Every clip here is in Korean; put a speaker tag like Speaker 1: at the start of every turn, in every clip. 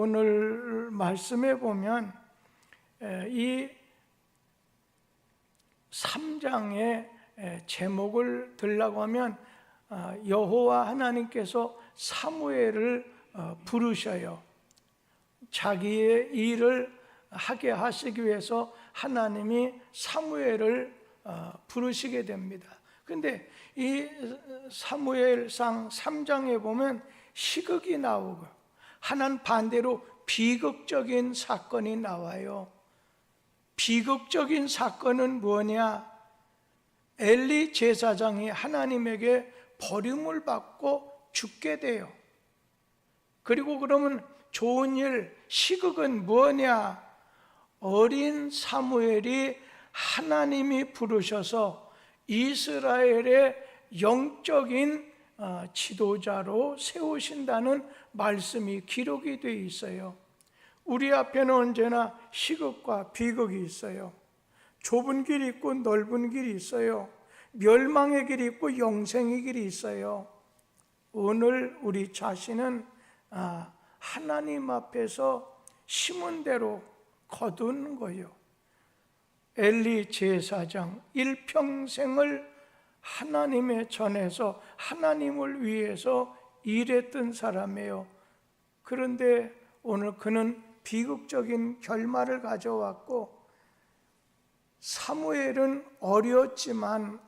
Speaker 1: 오늘 말씀에 보면 이 3장의 제목을 들라고 하면 여호와 하나님께서 사무엘을 부르셔요. 자기의 일을 하게 하시기 위해서 하나님이 사무엘을 부르시게 됩니다. 그런데 이 사무엘상 3장에 보면 희극이 나오고 하나는 반대로 비극적인 사건이 나와요. 비극적인 사건은 뭐냐? 엘리 제사장이 하나님에게 버림을 받고 죽게 돼요. 그리고 그러면 좋은 일, 희극은 뭐냐? 어린 사무엘이 하나님이 부르셔서 이스라엘의 영적인 지도자로 세우신다는 말씀이 기록이 되어 있어요. 우리 앞에는 언제나 희극과 비극이 있어요. 좁은 길이 있고 넓은 길이 있어요. 멸망의 길이 있고 영생의 길이 있어요. 오늘 우리 자신은 하나님 앞에서 심은 대로 거두는 거예요. 엘리 제사장 일평생을 하나님의 전에서 하나님을 위해서 일했던 사람이에요. 그런데 오늘 그는 비극적인 결말을 가져왔고, 사무엘은 어렸지만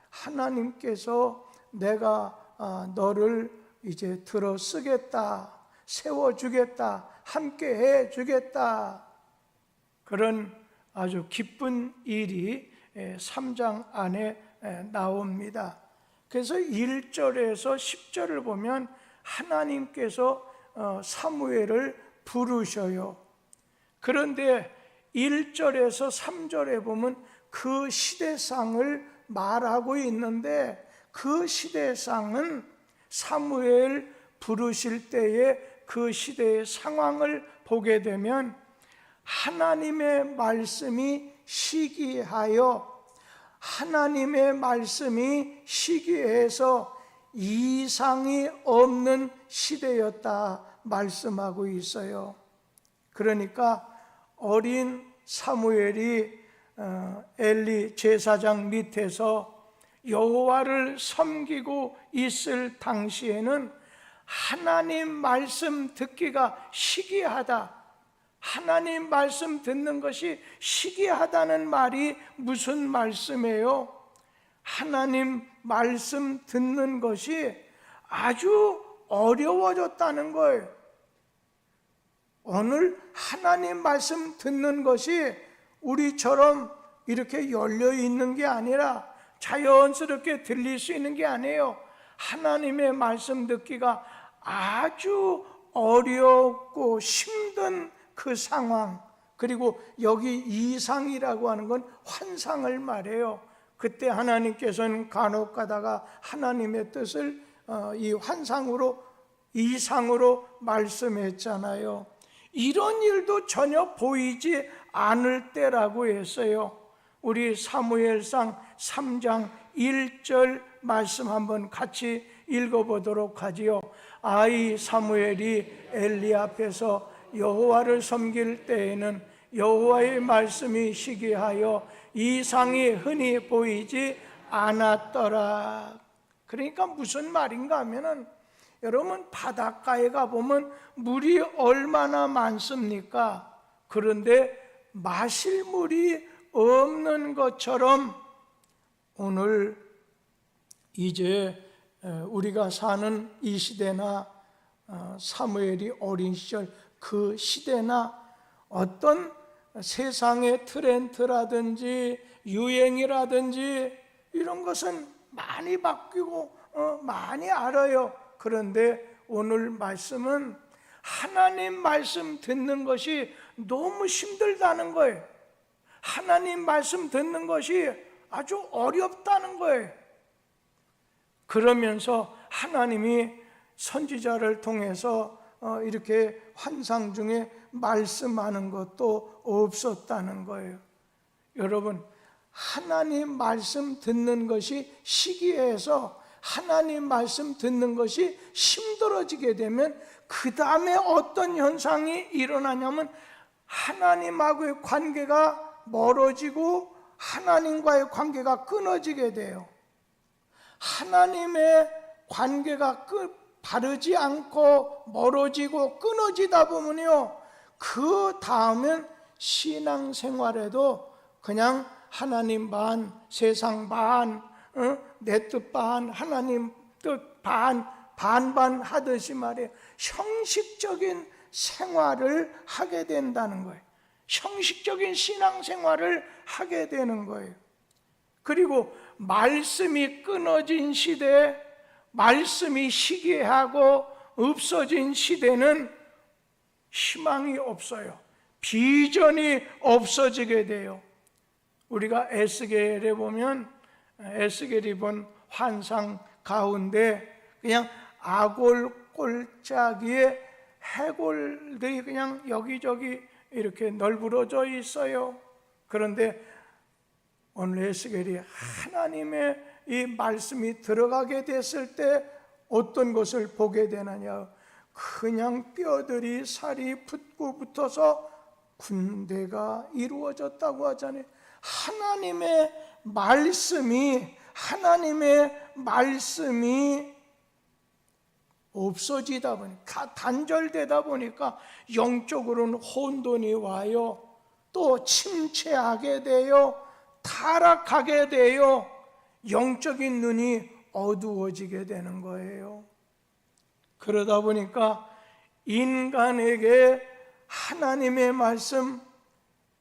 Speaker 1: 하나님께서 내가 너를 이제 들어 쓰겠다, 세워주겠다, 함께 해주겠다, 그런 아주 기쁜 일이 3장 안에 나옵니다. 그래서 1절에서 10절을 보면 하나님께서 사무엘을 부르셔요. 그런데 1절에서 3절에 보면 그 시대상을 말하고 있는데, 그 시대상은 사무엘 부르실 때의 그 시대의 상황을 보게 되면 하나님의 말씀이 시기하여, 하나님의 말씀이 시기해서 이상이 없는 시대였다 말씀하고 있어요. 그러니까 어린 사무엘이 엘리 제사장 밑에서 여호와를 섬기고 있을 당시에는 하나님 말씀 듣기가 시기하다, 하나님 말씀 듣는 것이 시기하다는 말이 무슨 말씀이에요? 하나님 말씀 듣는 것이 아주 어려워졌다는 거예요. 오늘 하나님 말씀 듣는 것이 우리처럼 이렇게 열려 있는 게 아니라 자연스럽게 들릴 수 있는 게 아니에요. 하나님의 말씀 듣기가 아주 어렵고 힘든 그 상황, 그리고 여기 이상이라고 하는 건 환상을 말해요. 그때 하나님께서는 간혹 가다가 하나님의 뜻을 이 환상으로, 이상으로 말씀했잖아요. 이런 일도 전혀 보이지 않을 때라고 했어요. 우리 사무엘상 3장 1절 말씀 한번 같이 읽어보도록 하지요. 아이 사무엘이 엘리 앞에서 여호와를 섬길 때에는 여호와의 말씀이 시기하여 이상이 흔히 보이지 않았더라. 그러니까 무슨 말인가 하면은, 여러분 바닷가에 가보면 물이 얼마나 많습니까? 그런데 마실 물이 없는 것처럼 오늘 이제 우리가 사는 이 시대나 사무엘이 어린 시절 그 시대나 어떤 세상의 트렌드라든지 유행이라든지 이런 것은 많이 바뀌고 많이 알아요. 그런데 오늘 말씀은 하나님 말씀 듣는 것이 너무 힘들다는 거예요. 하나님 말씀 듣는 것이 아주 어렵다는 거예요. 그러면서 하나님이 선지자를 통해서 이렇게 환상 중에 말씀하는 것도 없었다는 거예요. 여러분, 하나님 말씀 듣는 것이 시기해서 하나님 말씀 듣는 것이 힘들어지게 되면 그 다음에 어떤 현상이 일어나냐면 하나님하고의 관계가 멀어지고 하나님과의 관계가 끊어지게 돼요. 하나님의 관계가 바르지 않고 멀어지고 끊어지다 보면요, 그 다음엔 신앙생활에도 그냥 하나님 반, 세상 반, 내 뜻 반, 하나님 뜻 반, 반반 하듯이 말이에요. 형식적인 생활을 하게 된다는 거예요. 형식적인 신앙생활을 하게 되는 거예요. 그리고 말씀이 끊어진 시대에, 말씀이 희귀하고 없어진 시대는 희망이 없어요. 비전이 없어지게 돼요. 우리가 에스겔에 보면, 에스겔이 본 환상 가운데 그냥 아골 골짜기에 해골들이 그냥 여기저기 이렇게 널브러져 있어요. 그런데 오늘 에스겔이 하나님의 이 말씀이 들어가게 됐을 때 어떤 것을 보게 되느냐, 그냥 뼈들이 살이 붙고 붙어서 군대가 이루어졌다고 하잖아요. 하나님의 말씀이 없어지다 보니까, 단절되다 보니까 영적으로는 혼돈이 와요. 또 침체하게 돼요. 타락하게 돼요. 영적인 눈이 어두워지게 되는 거예요. 그러다 보니까 인간에게 하나님의 말씀,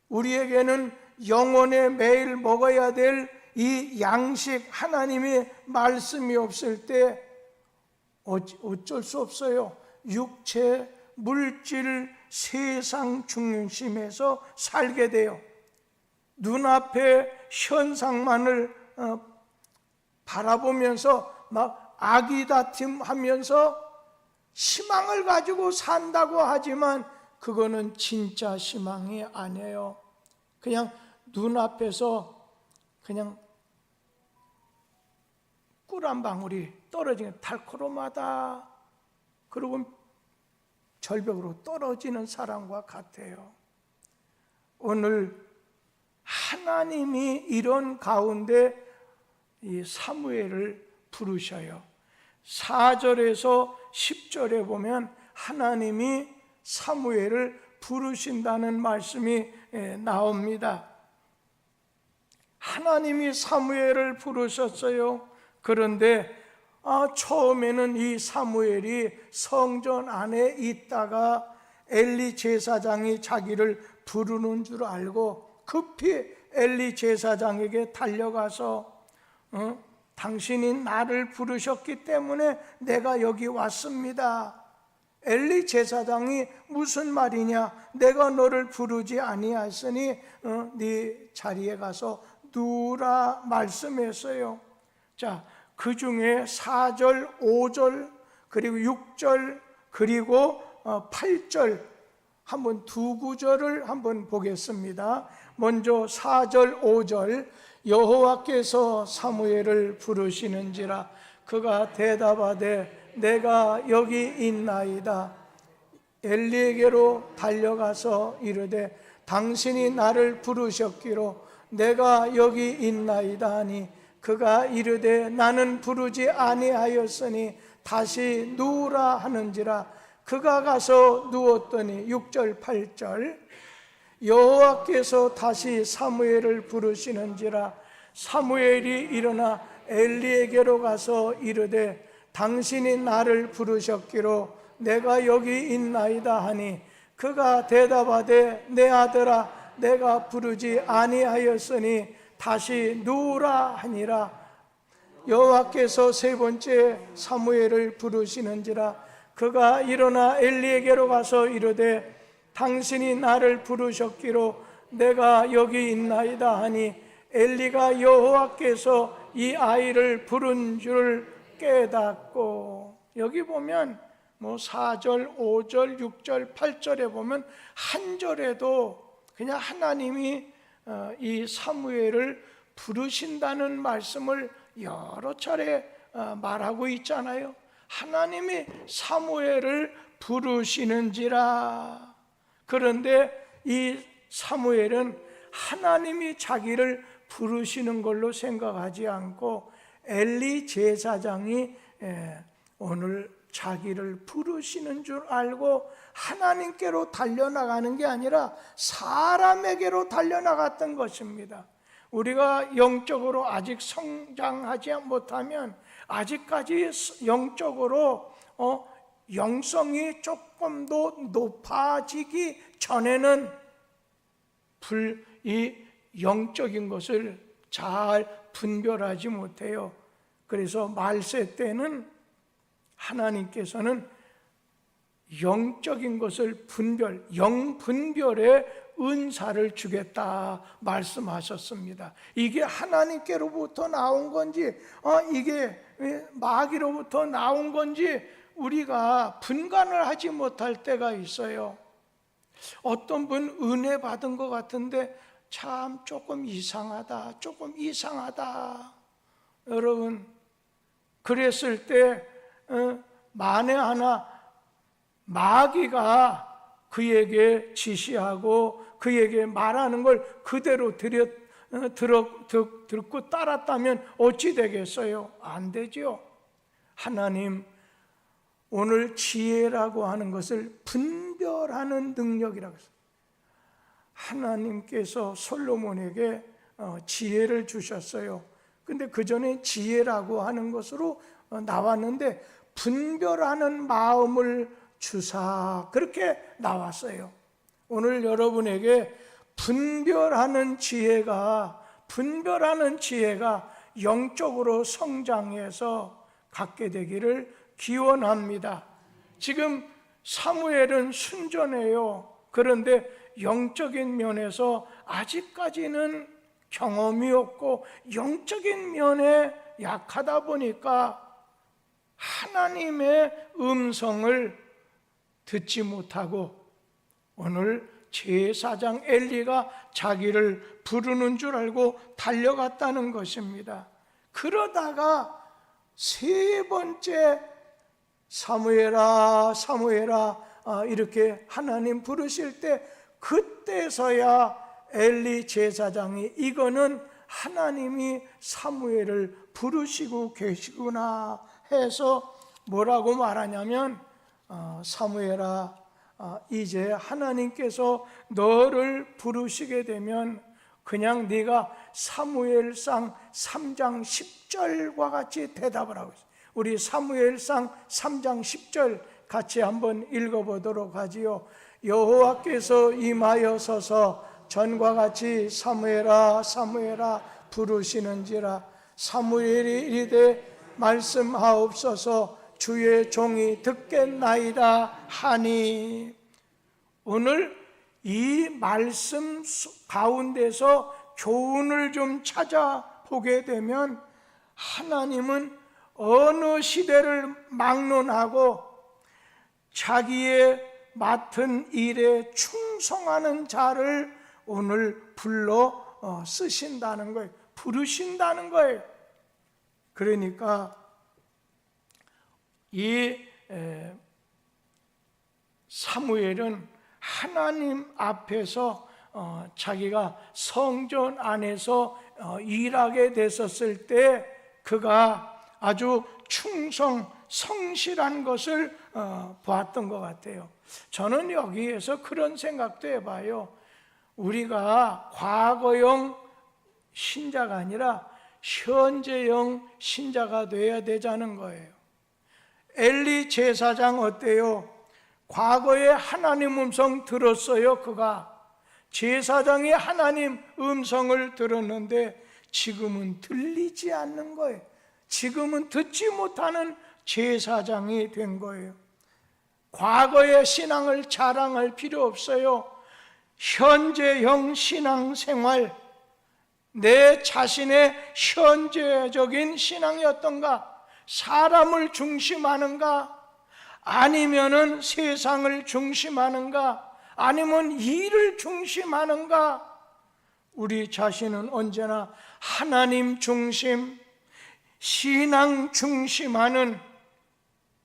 Speaker 1: 우리에게는 영혼에 매일 먹어야 될 이 양식 하나님의 말씀이 없을 때 어쩔 수 없어요. 육체, 물질, 세상 중심에서 살게 돼요. 눈앞의 현상만을 바라보면서 막 아기다툼하면서 희망을 가지고 산다고 하지만 그거는 진짜 희망이 아니에요. 그냥 눈앞에서 그냥 꿀 한 방울이 떨어지는, 달콤하다, 그리고 절벽으로 떨어지는 사람과 같아요. 오늘 하나님이 이런 가운데 이 사무엘을 부르셔요. 4절에서 10절에 보면 하나님이 사무엘을 부르신다는 말씀이 나옵니다. 하나님이 사무엘을 부르셨어요. 그런데 처음에는 이 사무엘이 성전 안에 있다가 엘리 제사장이 자기를 부르는 줄 알고 급히 엘리 제사장에게 달려가서 당신이 나를 부르셨기 때문에 내가 여기 왔습니다. 엘리 제사장이 무슨 말이냐, 내가 너를 부르지 아니하였으니 네 자리에 가서 누우라 말씀했어요. 자, 그 중에 4절, 5절, 그리고 6절, 그리고 8절, 한번 두 구절을 한번 보겠습니다. 먼저 4절, 5절, 여호와께서 사무엘을 부르시는지라 그가 대답하되 내가 여기 있나이다. 엘리에게로 달려가서 이르되 당신이 나를 부르셨기로 내가 여기 있나이다 하니 그가 이르되 나는 부르지 아니하였으니 다시 누우라 하는지라 그가 가서 누웠더니 6절 8절 여호와께서 다시 사무엘을 부르시는지라 사무엘이 일어나 엘리에게로 가서 이르되 당신이 나를 부르셨기로 내가 여기 있나이다 하니 그가 대답하되 내 아들아 내가 부르지 아니하였으니 다시 누우라 하니라. 여호와께서 세 번째 사무엘을 부르시는지라 그가 일어나 엘리에게로 가서 이르되 당신이 나를 부르셨기로 내가 여기 있나이다 하니 엘리가 여호와께서 이 아이를 부른 줄 깨닫고, 여기 보면 4절, 5절, 6절, 8절에 보면 한 절에도 그냥 하나님이 이 사무엘을 부르신다는 말씀을 여러 차례 말하고 있잖아요. 하나님이 사무엘을 부르시는지라. 그런데 이 사무엘은 하나님이 자기를 부르시는 걸로 생각하지 않고 엘리 제사장이 오늘 자기를 부르시는 줄 알고 하나님께로 달려나가는 게 아니라 사람에게로 달려나갔던 것입니다. 우리가 영적으로 아직 성장하지 못하면, 아직까지 영적으로 영성이 조금 더 높아지기 전에는 이 영적인 것을 잘 분별하지 못해요. 그래서 말세 때는 하나님께서는 영적인 것을 영분별의 은사를 주겠다 말씀하셨습니다. 이게 하나님께로부터 나온 건지 이게 마귀로부터 나온 건지 우리가 분간을 하지 못할 때가 있어요. 어떤 분 은혜 받은 것 같은데 참 조금 이상하다. 여러분, 그랬을 때 만에 하나 마귀가 그에게 지시하고 그에게 말하는 걸 그대로 듣고 따랐다면 어찌 되겠어요? 안 되죠. 하나님, 오늘 지혜라고 하는 것을 분별하는 능력이라고 했어요. 하나님께서 솔로몬에게 지혜를 주셨어요. 근데 그 전에 지혜라고 하는 것으로 나왔는데 분별하는 마음을 주사, 그렇게 나왔어요. 오늘 여러분에게 분별하는 지혜가 영적으로 성장해서 갖게 되기를 기원합니다. 지금 사무엘은 순전해요. 그런데 영적인 면에서 아직까지는 경험이 없고 영적인 면에 약하다 보니까 하나님의 음성을 듣지 못하고 오늘 제사장 엘리가 자기를 부르는 줄 알고 달려갔다는 것입니다. 그러다가 세 번째 사무엘아 이렇게 하나님 부르실 때 그때서야 엘리 제사장이 이거는 하나님이 사무엘을 부르시고 계시구나 해서 뭐라고 말하냐면 사무엘아, 이제 하나님께서 너를 부르시게 되면 그냥 네가 사무엘상 3장 10절과 같이 대답을 하고 있어요. 우리 사무엘상 3장 10절 같이 한번 읽어보도록 하지요. 여호와께서 임하여 서서 전과 같이 사무엘아 부르시는지라. 사무엘이 이르되 말씀하옵소서, 주의 종이 듣겠나이다 하니. 오늘 이 말씀 가운데서 교훈을 좀 찾아보게 되면 하나님은 어느 시대를 막론하고 자기의 맡은 일에 충성하는 자를 오늘 불러 쓰신다는 거예요. 부르신다는 거예요. 그러니까 이 사무엘은 하나님 앞에서 자기가 성전 안에서 일하게 됐었을 때 그가 아주 성실한 것을 보았던 것 같아요. 저는 여기에서 그런 생각도 해봐요. 우리가 과거형 신자가 아니라 현재형 신자가 돼야 되자는 거예요. 엘리 제사장 어때요? 과거에 하나님 음성 들었어요. 그가 제사장이 하나님 음성을 들었는데 지금은 들리지 않는 거예요. 지금은 듣지 못하는 제사장이 된 거예요. 과거의 신앙을 자랑할 필요 없어요. 현재형 신앙생활, 내 자신의 현재적인 신앙이 어떤가? 사람을 중심하는가? 아니면은 세상을 중심하는가? 아니면 일을 중심하는가? 우리 자신은 언제나 하나님 중심, 신앙 중심하는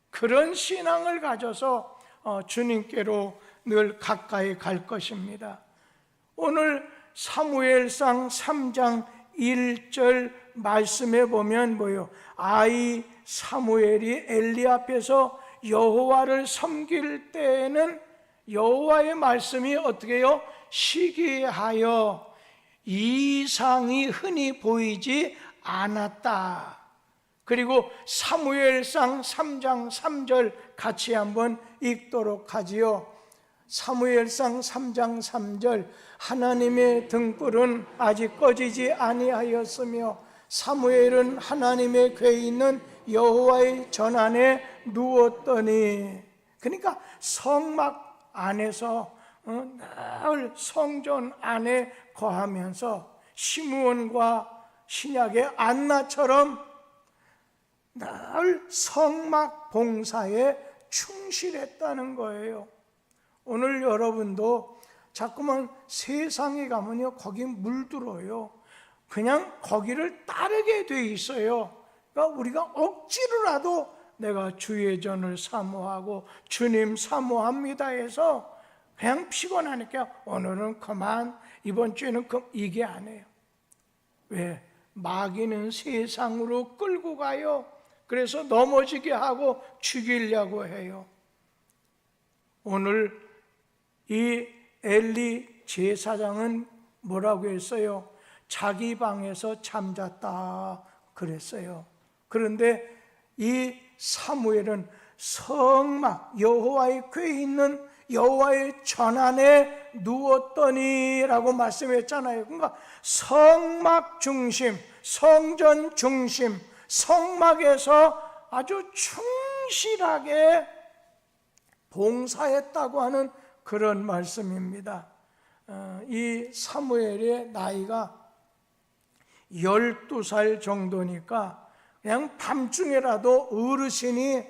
Speaker 1: 그런 신앙을 가져서 주님께로 늘 가까이 갈 것입니다. 오늘 사무엘상 3장 1절 말씀에 보면 뭐요? 아이 사무엘이 엘리 앞에서 여호와를 섬길 때에는 여호와의 말씀이 어떻게 해요? 시기하여 이상이 흔히 보이지 않았다. 그리고 사무엘상 3장 3절 같이 한번 읽도록 하지요. 사무엘상 3장 3절 하나님의 등불은 아직 꺼지지 아니하였으며 사무엘은 하나님의 궤에 있는 여호와의 전안에 누웠더니, 그러니까 성막 안에서 늘 성전 안에 거하면서 시므온과 신약의 안나처럼 늘 성막 봉사에 충실했다는 거예요. 오늘 여러분도 자꾸만 세상에 가면요, 거기 물들어요. 그냥 거기를 따르게 돼 있어요. 그러니까 우리가 억지로라도 내가 주의 전을 사모하고 주님 사모합니다 해서 그냥 피곤하니까 오늘은 그만, 이번 주에는 이게 안 해요. 왜? 마귀는 세상으로 끌고 가요. 그래서 넘어지게 하고 죽이려고 해요. 오늘 이 엘리 제사장은 뭐라고 했어요? 자기 방에서 잠잤다 그랬어요. 그런데 이 사무엘은 성막 여호와의 궤에 있는 여호와의 전안에 누웠더니라고 말씀했잖아요. 그러니까 성막 중심, 성전 중심, 성막에서 아주 충실하게 봉사했다고 하는 그런 말씀입니다. 이 사무엘의 나이가 12살 정도니까 그냥 밤중에라도 어르신이,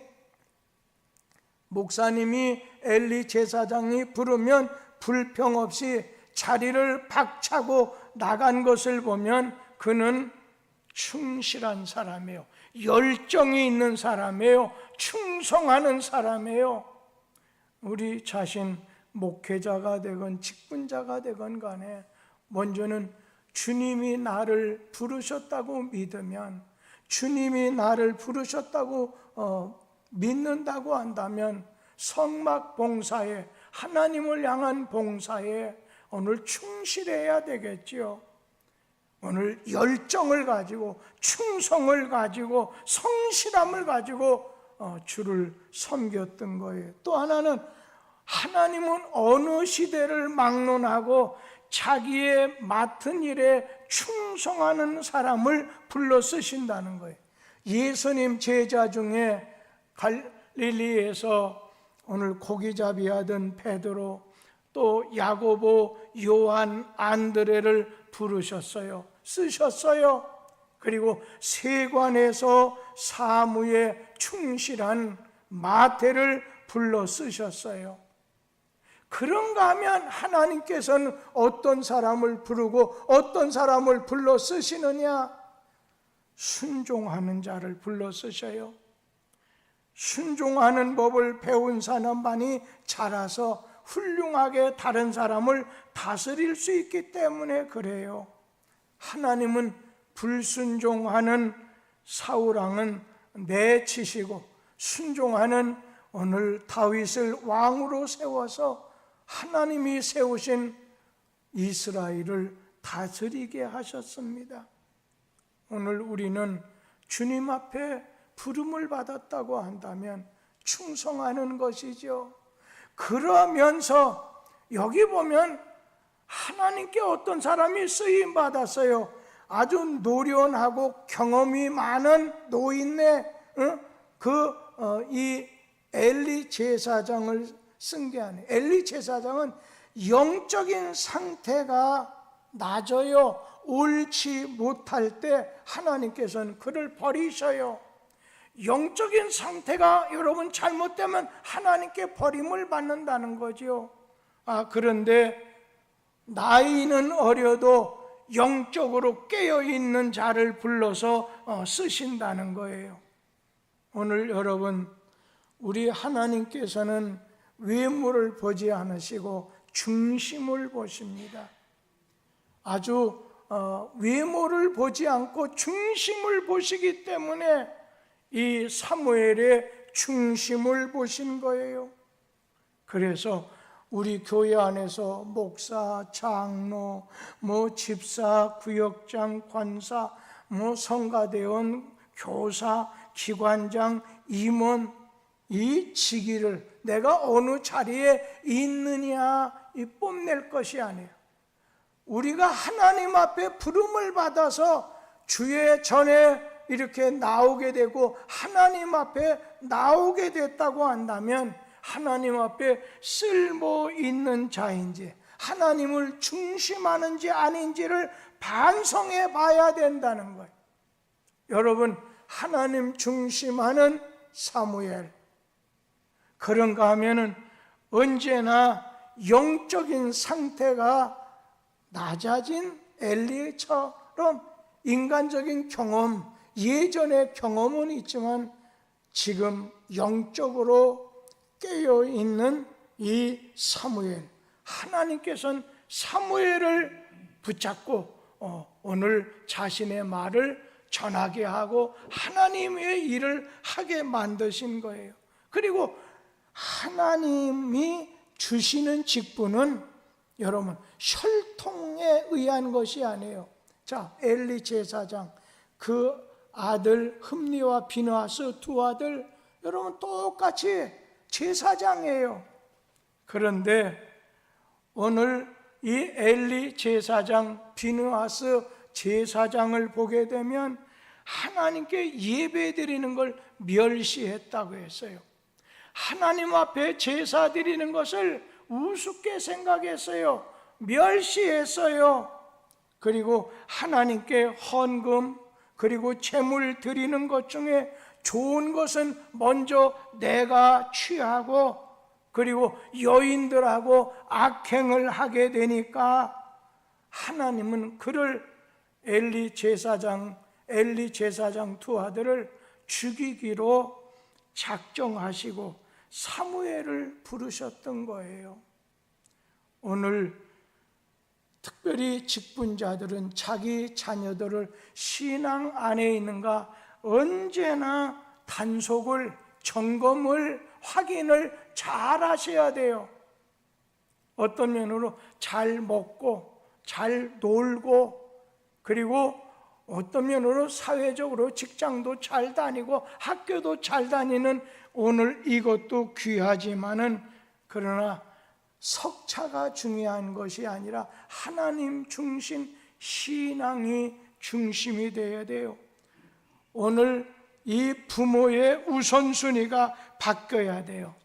Speaker 1: 목사님이 엘리 제사장이 부르면 불평 없이 자리를 박차고 나간 것을 보면 그는 충실한 사람이에요. 열정이 있는 사람이에요. 충성하는 사람이에요. 우리 자신 목회자가 되건 직분자가 되건 간에 먼저는 주님이 나를 부르셨다고 믿으면, 주님이 나를 부르셨다고 믿는다고 한다면 성막 봉사에, 하나님을 향한 봉사에 오늘 충실해야 되겠지요. 오늘 열정을 가지고, 충성을 가지고, 성실함을 가지고 주를 섬겼던 거예요. 또 하나는 하나님은 어느 시대를 막론하고 자기의 맡은 일에 충성하는 사람을 불러 쓰신다는 거예요. 예수님 제자 중에 갈릴리에서 오늘 고기잡이 하던 베드로, 또 야고보, 요한, 안드레를 부르셨어요. 쓰셨어요. 그리고 세관에서 사무에 충실한 마태를 불러 쓰셨어요. 그런가 하면 하나님께서는 어떤 사람을 부르고 어떤 사람을 불러 쓰시느냐? 순종하는 자를 불러 쓰셔요. 순종하는 법을 배운 사람만이 자라서 훌륭하게 다른 사람을 다스릴 수 있기 때문에 그래요. 하나님은 불순종하는 사울왕은 내치시고 순종하는 오늘 다윗을 왕으로 세워서 하나님이 세우신 이스라엘을 다스리게 하셨습니다. 오늘 우리는 주님 앞에 부름을 받았다고 한다면 충성하는 것이죠. 그러면서 여기 보면 하나님께 어떤 사람이 쓰임 받았어요. 아주 노련하고 경험이 많은 노인네, 이 엘리 제사장을 쓴 게 아니에요. 엘리 제사장은 영적인 상태가 낮아요. 옳지 못할 때 하나님께서는 그를 버리셔요. 영적인 상태가 여러분 잘못되면 하나님께 버림을 받는다는 거죠. 그런데 나이는 어려도 영적으로 깨어있는 자를 불러서 쓰신다는 거예요. 오늘 여러분, 우리 하나님께서는 외모를 보지 않으시고 중심을 보십니다. 아주 외모를 보지 않고 중심을 보시기 때문에 이 사무엘의 중심을 보신 거예요. 그래서 우리 교회 안에서 목사, 장로, 집사, 구역장, 관사, 성가대원, 교사, 기관장, 임원, 이 직위를 내가 어느 자리에 있느냐 뽐낼 것이 아니에요. 우리가 하나님 앞에 부름을 받아서 주의 전에 이렇게 나오게 되고 하나님 앞에 나오게 됐다고 한다면 하나님 앞에 쓸모 있는 자인지 하나님을 중심하는지 아닌지를 반성해 봐야 된다는 거예요. 여러분, 하나님 중심하는 사무엘, 그런가 하면은 언제나 영적인 상태가 낮아진 엘리처럼 인간적인 경험, 예전의 경험은 있지만 지금 영적으로 깨어있는 이 사무엘, 하나님께서는 사무엘을 붙잡고 오늘 자신의 말을 전하게 하고 하나님의 일을 하게 만드신 거예요. 그리고 하나님이 주시는 직분은 여러분 혈통에 의한 것이 아니에요. 자, 엘리 제사장, 그 아들 흠니와 비느하스 두 아들, 여러분 똑같이 제사장이에요. 그런데 오늘 이 엘리 제사장, 비느하스 제사장을 보게 되면 하나님께 예배드리는 걸 멸시했다고 했어요. 하나님 앞에 제사 드리는 것을 우습게 생각했어요. 멸시했어요. 그리고 하나님께 헌금 그리고 제물 드리는 것 중에 좋은 것은 먼저 내가 취하고 그리고 여인들하고 악행을 하게 되니까 하나님은 그를 엘리 제사장 두 아들을 죽이기로 작정하시고 사무엘을 부르셨던 거예요. 오늘 특별히 직분자들은 자기 자녀들을 신앙 안에 있는가 언제나 단속을, 점검을, 확인을 잘 하셔야 돼요. 어떤 면으로 잘 먹고 잘 놀고 그리고 어떤 면으로 사회적으로 직장도 잘 다니고 학교도 잘 다니는 오늘 이것도 귀하지만은 그러나 석차가 중요한 것이 아니라 하나님 중심 신앙이 중심이 되어야 돼요. 오늘 이 부모의 우선순위가 바뀌어야 돼요.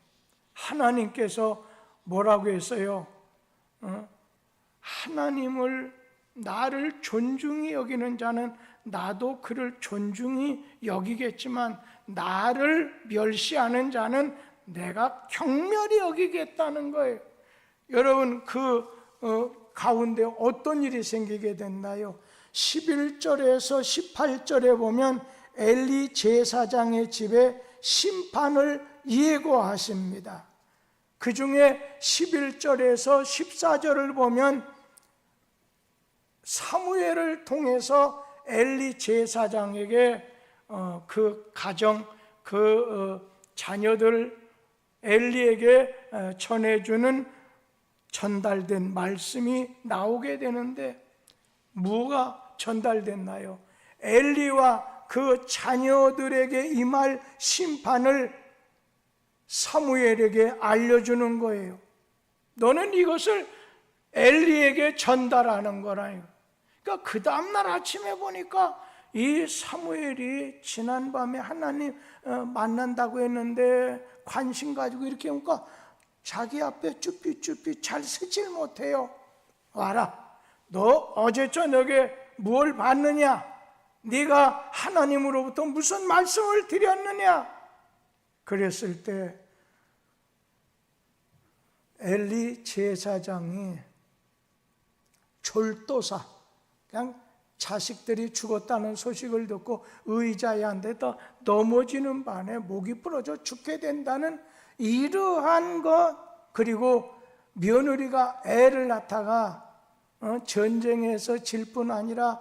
Speaker 1: 하나님께서 뭐라고 했어요? 하나님을 나를 존중히 여기는 자는 나도 그를 존중히 여기겠지만 나를 멸시하는 자는 내가 경멸히 여기겠다는 거예요. 여러분 그 가운데 어떤 일이 생기게 됐나요? 11절에서 18절에 보면 엘리 제사장의 집에 심판을 예고하십니다. 그 중에 11절에서 14절을 보면 사무엘을 통해서 엘리 제사장에게 그 가정, 자녀들 엘리에게 전해주는 전달된 말씀이 나오게 되는데 뭐가 전달됐나요? 엘리와 그 자녀들에게 임할 심판을 사무엘에게 알려주는 거예요. 너는 이것을 엘리에게 전달하는 거라요. 그러니까 그 다음날 아침에 보니까 이 사무엘이 지난밤에 하나님 만난다고 했는데 관심 가지고 이렇게 오니까 자기 앞에 쭈삐쭈삐 잘 쓰질 못해요. 와라, 너 어제 저녁에 뭘 봤느냐? 네가 하나님으로부터 무슨 말씀을 드렸느냐? 그랬을 때 엘리 제사장이 졸도사, 그냥 자식들이 죽었다는 소식을 듣고 의자에 앉아서 넘어지는 바람에 목이 부러져 죽게 된다는 이러한 것, 그리고 며느리가 애를 낳다가 전쟁에서 질 뿐 아니라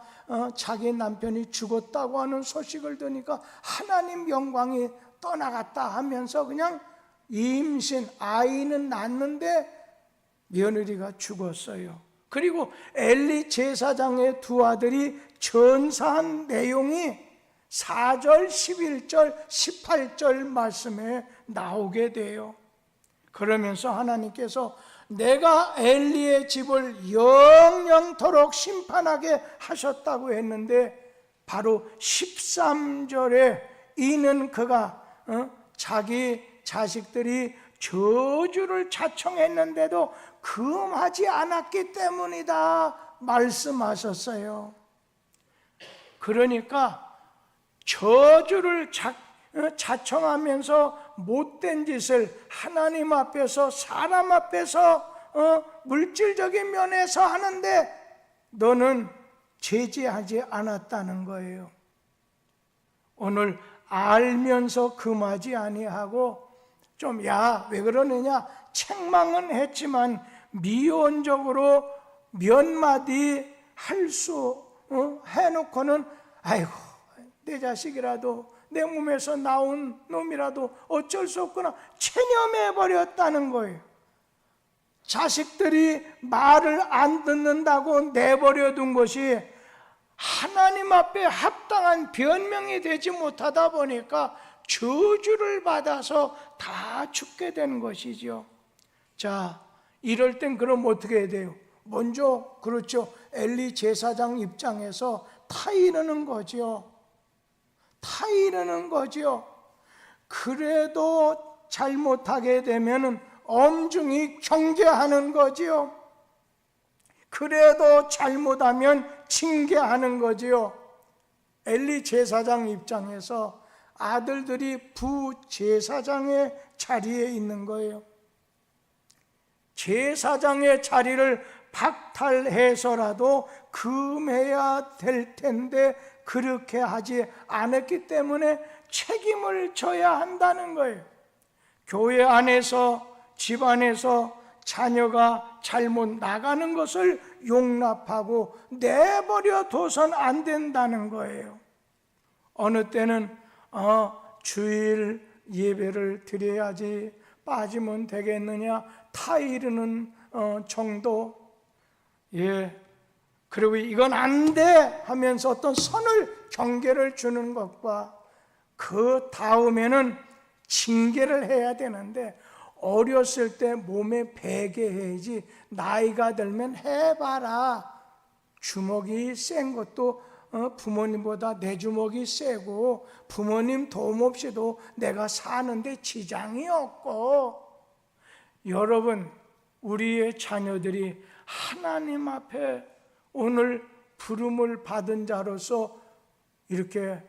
Speaker 1: 자기 남편이 죽었다고 하는 소식을 들으니까 하나님 영광이 떠나갔다 하면서 그냥 임신, 아이는 낳는데 며느리가 죽었어요. 그리고 엘리 제사장의 두 아들이 전사한 내용이 4절, 11절, 18절 말씀에 나오게 돼요. 그러면서 하나님께서 내가 엘리의 집을 영영토록 심판하게 하셨다고 했는데 바로 13절에 이는 그가 자기 자식들이 저주를 자청했는데도 금하지 않았기 때문이다 말씀하셨어요. 그러니까 저주를 자청하면서 못된 짓을 하나님 앞에서 사람 앞에서 물질적인 면에서 하는데 너는 제지하지 않았다는 거예요. 오늘 알면서 금하지 아니하고 좀 왜 그러느냐 책망은 했지만 미온적으로 몇 마디 할 수 해놓고는 아이고 내 자식이라도 내 몸에서 나온 놈이라도 어쩔 수 없구나 체념해 버렸다는 거예요. 자식들이 말을 안 듣는다고 내버려 둔 것이 하나님 앞에 합당한 변명이 되지 못하다 보니까 저주를 받아서 다 죽게 된 것이죠. 자, 이럴 땐 그럼 어떻게 해야 돼요? 먼저 그렇죠, 엘리 제사장 입장에서 타이르는 거죠. 타이르는 거죠. 그래도 잘못하게 되면 엄중히 경계하는 거지요. 그래도 잘못하면 징계하는 거지요. 엘리 제사장 입장에서 아들들이 부제사장의 자리에 있는 거예요. 제사장의 자리를 박탈해서라도 금해야 될 텐데 그렇게 하지 않았기 때문에 책임을 져야 한다는 거예요. 교회 안에서, 집 안에서 자녀가 잘못 나가는 것을 용납하고 내버려 둬선 안 된다는 거예요. 어느 때는 주일 예배를 드려야지 빠지면 되겠느냐 타이르는 정도. 그리고 이건 안 돼 하면서 어떤 선을 경계를 주는 것과 그 다음에는 징계를 해야 되는데 어렸을 때 몸에 배게 해야지 나이가 들면 해봐라. 주먹이 센 것도 부모님보다 내 주먹이 세고 부모님 도움 없이도 내가 사는데 지장이 없고. 여러분, 우리의 자녀들이 하나님 앞에 오늘 부름을 받은 자로서 이렇게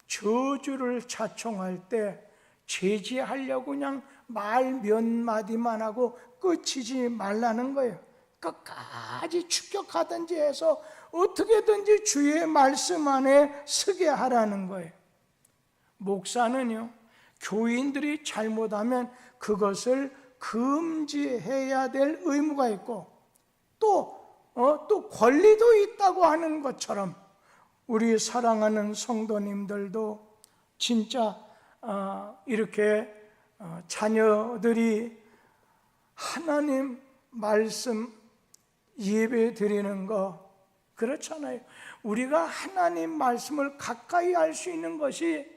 Speaker 1: 저주를 자청할 때 제지하려고 그냥 말 몇 마디만 하고 끝이지 말라는 거예요. 끝까지 축격하든지 해서 어떻게든지 주의 말씀 안에 서게 하라는 거예요. 목사는요, 교인들이 잘못하면 그것을 금지해야 될 의무가 있고 또 권리도 있다고 하는 것처럼 우리 사랑하는 성도님들도 진짜 이렇게 자녀들이 하나님 말씀 예배 드리는 거 그렇잖아요. 우리가 하나님 말씀을 가까이 할 수 있는 것이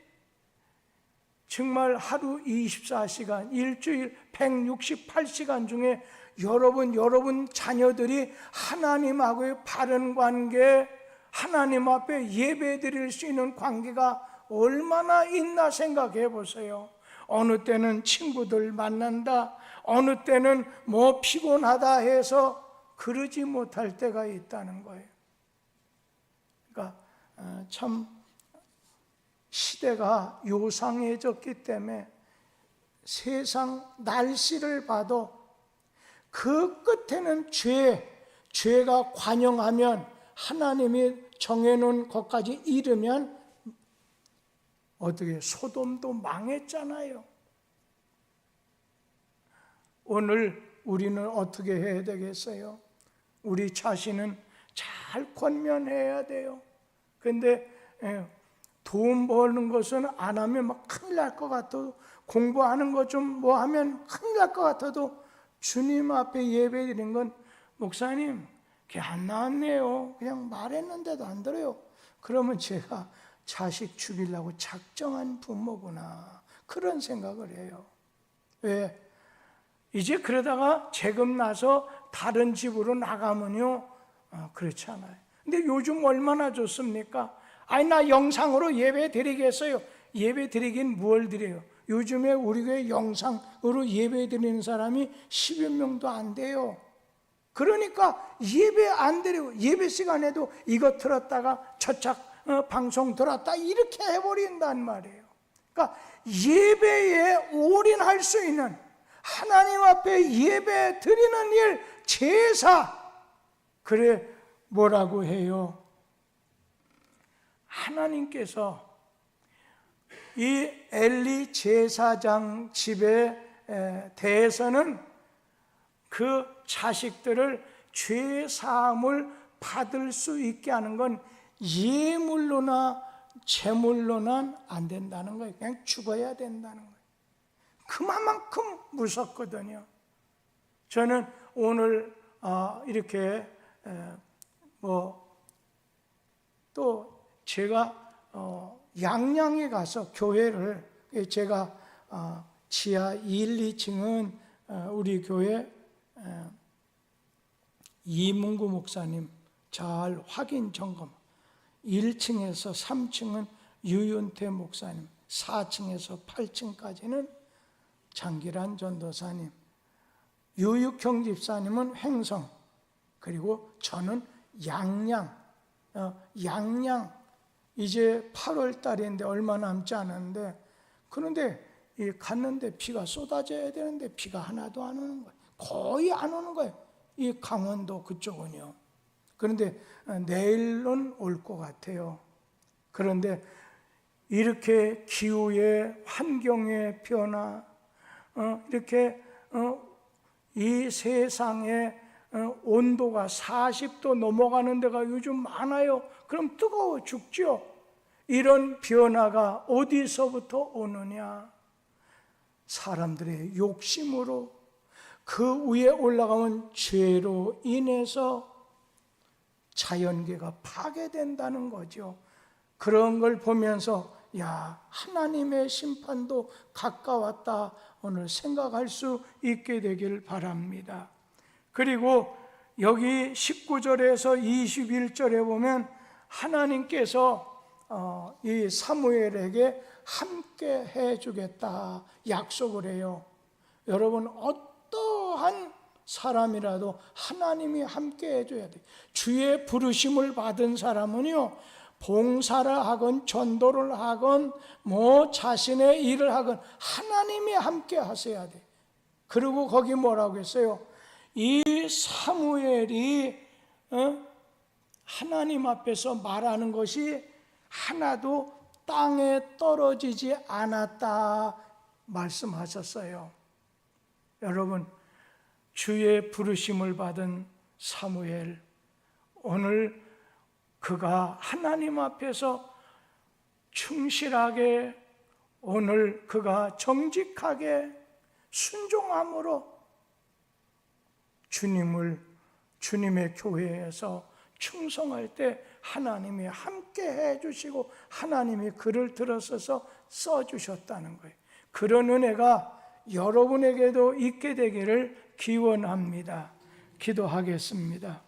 Speaker 1: 정말 하루 24시간, 일주일 168시간 중에 여러분 자녀들이 하나님하고의 바른 관계, 하나님 앞에 예배 드릴 수 있는 관계가 얼마나 있나 생각해 보세요. 어느 때는 친구들 만난다, 어느 때는 뭐 피곤하다 해서 그러지 못할 때가 있다는 거예요. 그러니까 참 시대가 요상해졌기 때문에 세상 날씨를 봐도 그 끝에는 죄가 관영하면 하나님이 정해놓은 것까지 이르면 어떻게 소돔도 망했잖아요. 오늘 우리는 어떻게 해야 되겠어요? 우리 자신은 잘 권면해야 돼요. 근데 돈 버는 것은 안 하면 막 큰일 날 것 같아도, 공부하는 것 좀 뭐 하면 큰일 날 것 같아도 주님 앞에 예배 드린 건, 목사님 그게 안 나왔네요, 그냥 말했는데도 안 들어요. 그러면 제가 자식 죽이려고 작정한 부모구나, 그런 생각을 해요. 왜? 이제 그러다가 재금 나서 다른 집으로 나가면요, 그렇지 않아요. 근데 요즘 얼마나 좋습니까? 아니, 나 영상으로 예배 드리겠어요. 예배 드리긴 뭘 드려요? 요즘에 우리 교회 영상으로 예배 드리는 사람이 10여 명도 안 돼요. 그러니까 예배 안 드리고, 예배 시간에도 이거 들었다가 저착 방송 들었다 이렇게 해버린단 말이에요. 그러니까 예배에 올인할 수 있는, 하나님 앞에 예배 드리는 일, 제사, 그래 뭐라고 해요? 하나님께서 이 엘리 제사장 집에 대해서는 그 자식들을 죄 사함을 받을 수 있게 하는 건 예물로나 제물로는 안 된다는 거예요. 그냥 죽어야 된다는 거예요. 그만큼 무섭거든요. 저는 오늘 이렇게 또 제가 양양에 가서 교회를, 제가 지하 1, 2층은 우리 교회 이문구 목사님 잘 확인 점검, 1층에서 3층은 유윤태 목사님, 4층에서 8층까지는 장기란 전도사님, 유육형 집사님은 횡성, 그리고 저는 양양 이제 8월 달인데 얼마 남지 않았는데, 그런데 갔는데 비가 쏟아져야 되는데 비가 하나도 안 오는 거예요. 거의 안 오는 거예요. 이 강원도 그쪽은요. 그런데 내일은 올 것 같아요. 그런데 이렇게 기후의 환경의 변화, 이렇게 이 세상에 온도가 40도 넘어가는 데가 요즘 많아요. 그럼 뜨거워 죽죠. 이런 변화가 어디서부터 오느냐? 사람들의 욕심으로, 그 위에 올라가면 죄로 인해서 자연계가 파괴된다는 거죠. 그런 걸 보면서 야, 하나님의 심판도 가까웠다, 오늘 생각할 수 있게 되길 바랍니다. 그리고 여기 19절에서 21절에 보면 하나님께서 이 사무엘에게 함께 해주겠다 약속을 해요. 여러분, 어떠한 사람이라도 하나님이 함께 해줘야 돼요. 주의 부르심을 받은 사람은요, 봉사를 하건 전도를 하건 자신의 일을 하건 하나님이 함께 하셔야 돼요. 그리고 거기 뭐라고 했어요? 이 사무엘이 하나님 앞에서 말하는 것이 하나도 땅에 떨어지지 않았다 말씀하셨어요. 여러분, 주의 부르심을 받은 사무엘, 오늘 그가 하나님 앞에서 충실하게, 오늘 그가 정직하게 순종함으로 주님의 교회에서 충성할 때 하나님이 함께 해주시고 하나님이 그를 들어서서 써주셨다는 거예요. 그런 은혜가 여러분에게도 있게 되기를 기원합니다. 기도하겠습니다.